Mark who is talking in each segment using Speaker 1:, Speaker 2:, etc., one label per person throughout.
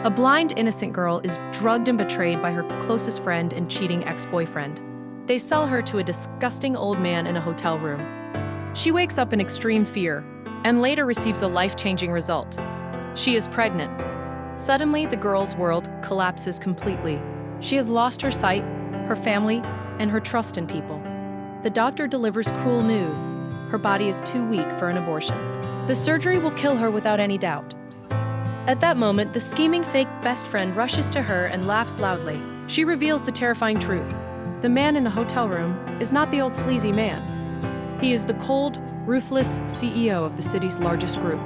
Speaker 1: A blind, innocent girl is drugged and betrayed by her closest friend and cheating ex-boyfriend. They sell her to a disgusting old man in a hotel room. She wakes up in extreme fear and later receives a life-changing result. She is pregnant. Suddenly, the girl's world collapses completely. She has lost her sight, her family, and her trust in people. The doctor delivers cruel news. Her body is too weak for an abortion. The surgery will kill her without any doubt. At that moment, the scheming fake best friend rushes to her and laughs loudly. She reveals the terrifying truth. The man in the hotel room is not the old sleazy man. He is the cold, ruthless CEO of the city's largest group.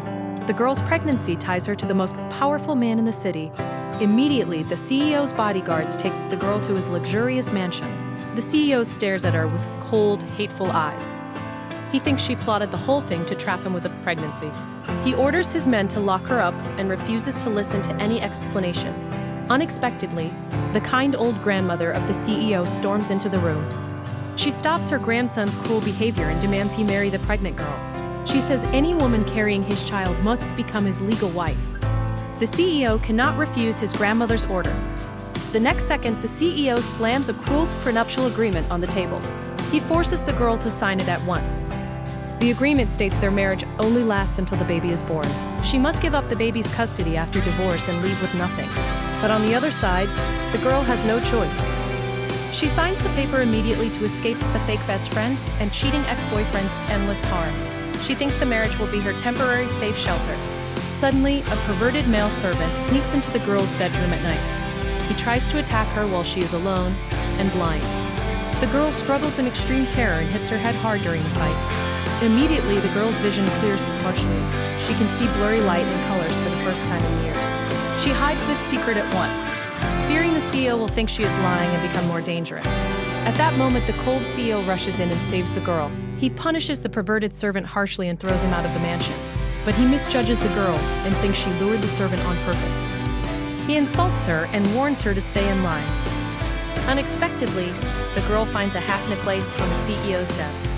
Speaker 1: The girl's pregnancy ties her to the most powerful man in the city. Immediately, the CEO's bodyguards take the girl to his luxurious mansion. The CEO stares at her with cold, hateful eyes. He thinks she plotted the whole thing to trap him with a pregnancy. He orders his men to lock her up and refuses to listen to any explanation. Unexpectedly, the kind old grandmother of the CEO storms into the room. She stops her grandson's cruel behavior and demands he marry the pregnant girl. She says any woman carrying his child must become his legal wife. The CEO cannot refuse his grandmother's order. The next second, the CEO slams a cruel prenuptial agreement on the table. He forces the girl to sign it at once. The agreement states their marriage only lasts until the baby is born. She must give up the baby's custody after divorce and leave with nothing. But on the other side, the girl has no choice. She signs the paper immediately to escape the fake best friend and cheating ex-boyfriend's endless harm. She thinks the marriage will be her temporary safe shelter. Suddenly, a perverted male servant sneaks into the girl's bedroom at night. He tries to attack her while she is alone and blind. The girl struggles in extreme terror and hits her head hard during the fight. Immediately, the girl's vision clears partially. She can see blurry light and colors for the first time in years. She hides this secret at once, fearing the CEO will think she is lying and become more dangerous. At that moment, the cold CEO rushes in and saves the girl. He punishes the perverted servant harshly and throws him out of the mansion. But he misjudges the girl and thinks she lured the servant on purpose. He insults her and warns her to stay in line. Unexpectedly, the girl finds a half necklace on the CEO's desk.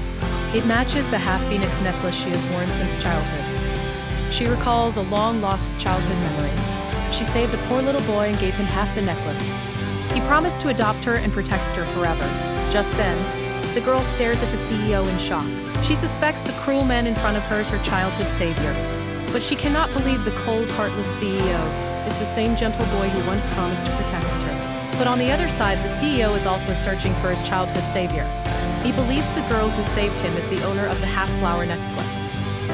Speaker 1: It matches the half-phoenix necklace she has worn since childhood. She recalls a long-lost childhood memory. She saved a poor little boy and gave him half the necklace. He promised to adopt her and protect her forever. Just then, the girl stares at the CEO in shock. She suspects the cruel man in front of her is her childhood savior. But she cannot believe the cold, heartless CEO is the same gentle boy who once promised to protect her. But on the other side, the CEO is also searching for his childhood savior. He believes the girl who saved him is the owner of the half-flower necklace.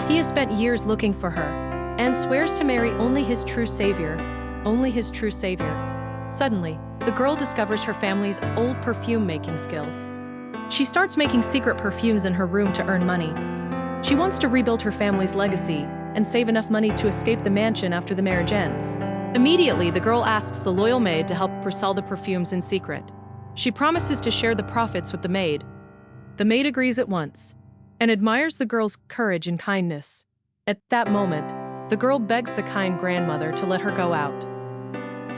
Speaker 1: He has spent years looking for her and swears to marry only his true savior. Only his true savior. Suddenly, the girl discovers her family's old perfume-making skills. She starts making secret perfumes in her room to earn money. She wants to rebuild her family's legacy and save enough money to escape the mansion after the marriage ends. Immediately, the girl asks the loyal maid to help her sell the perfumes in secret. She promises to share the profits with the maid. The maid agrees at once and admires the girl's courage and kindness. At that moment, the girl begs the kind grandmother to let her go out.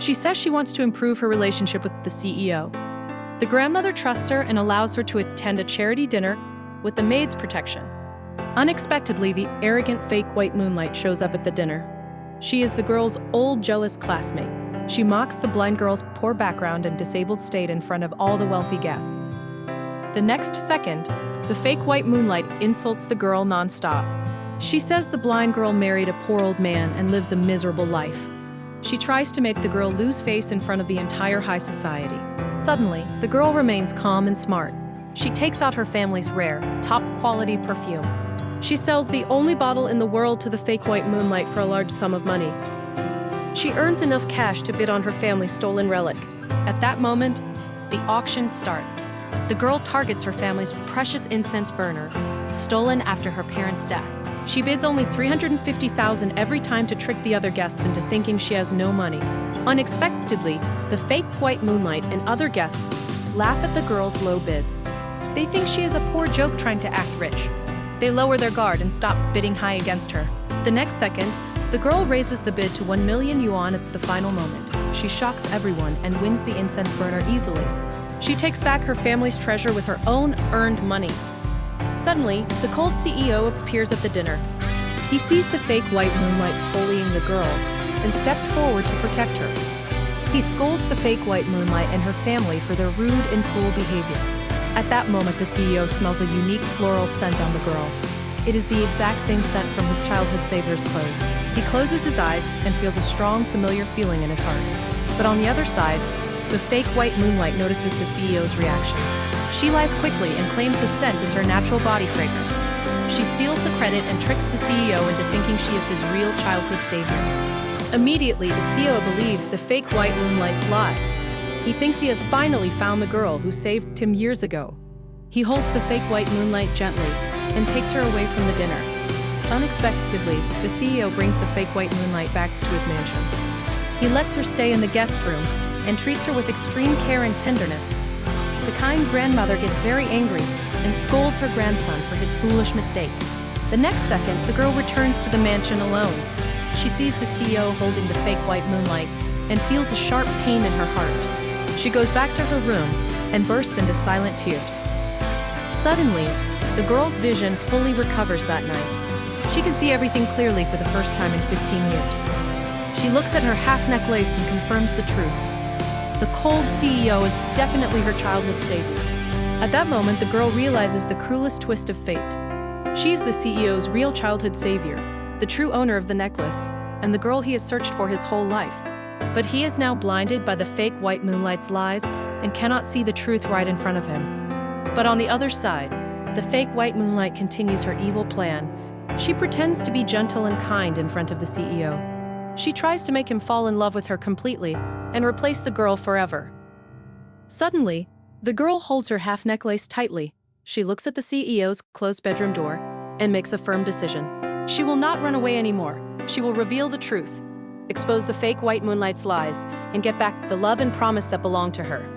Speaker 1: She says she wants to improve her relationship with the CEO. The grandmother trusts her and allows her to attend a charity dinner with the maid's protection. Unexpectedly, the arrogant fake white Moonlight shows up at the dinner. She is the girl's old jealous classmate. She mocks the blind girl's poor background and disabled state in front of all the wealthy guests. The next second, the fake white Moonlight insults the girl nonstop. She says the blind girl married a poor old man and lives a miserable life. She tries to make the girl lose face in front of the entire high society. Suddenly, the girl remains calm and smart. She takes out her family's rare, top-quality perfume. She sells the only bottle in the world to the fake white Moonlight for a large sum of money. She earns enough cash to bid on her family's stolen relic. At that moment, the auction starts. The girl targets her family's precious incense burner, stolen after her parents' death. She bids only $350,000 every time to trick the other guests into thinking she has no money. Unexpectedly, the fake white Moonlight and other guests laugh at the girl's low bids. They think she is a poor joke trying to act rich. They lower their guard and stop bidding high against her. The next second, the girl raises the bid to 1 million yuan at the final moment. She shocks everyone and wins the incense burner easily. She takes back her family's treasure with her own earned money. Suddenly, the cold CEO appears at the dinner. He sees the fake white Moonlight bullying the girl and steps forward to protect her. He scolds the fake white Moonlight and her family for their rude and cruel behavior. At that moment, the CEO smells a unique floral scent on the girl. It is the exact same scent from his childhood savior's clothes. He closes his eyes and feels a strong, familiar feeling in his heart. But on the other side, the fake white Moonlight notices the CEO's reaction. She lies quickly and claims the scent is her natural body fragrance. She steals the credit and tricks the CEO into thinking she is his real childhood savior. Immediately, the CEO believes the fake white Moonlight's lie. He thinks he has finally found the girl who saved him years ago. He holds the fake white Moonlight gently and takes her away from the dinner. Unexpectedly, the CEO brings the fake white Moonlight back to his mansion. He lets her stay in the guest room and treats her with extreme care and tenderness. The kind grandmother gets very angry and scolds her grandson for his foolish mistake. The next second, the girl returns to the mansion alone. She sees the CEO holding the fake white Moonlight and feels a sharp pain in her heart. She goes back to her room and bursts into silent tears. Suddenly, the girl's vision fully recovers that night. She can see everything clearly for the first time in 15 years. She looks at her half necklace and confirms the truth. The cold CEO is definitely her childhood savior. At that moment, the girl realizes the cruelest twist of fate. She is the CEO's real childhood savior, the true owner of the necklace, and the girl he has searched for his whole life. But he is now blinded by the fake white Moonlight's lies and cannot see the truth right in front of him. But on the other side, the fake white Moonlight continues her evil plan. She pretends to be gentle and kind in front of the CEO. She tries to make him fall in love with her completely and replace the girl forever. Suddenly, the girl holds her half necklace tightly. She looks at the CEO's closed bedroom door and makes a firm decision. She will not run away anymore. She will reveal the truth, expose the fake white Moonlight's lies, and get back the love and promise that belong to her.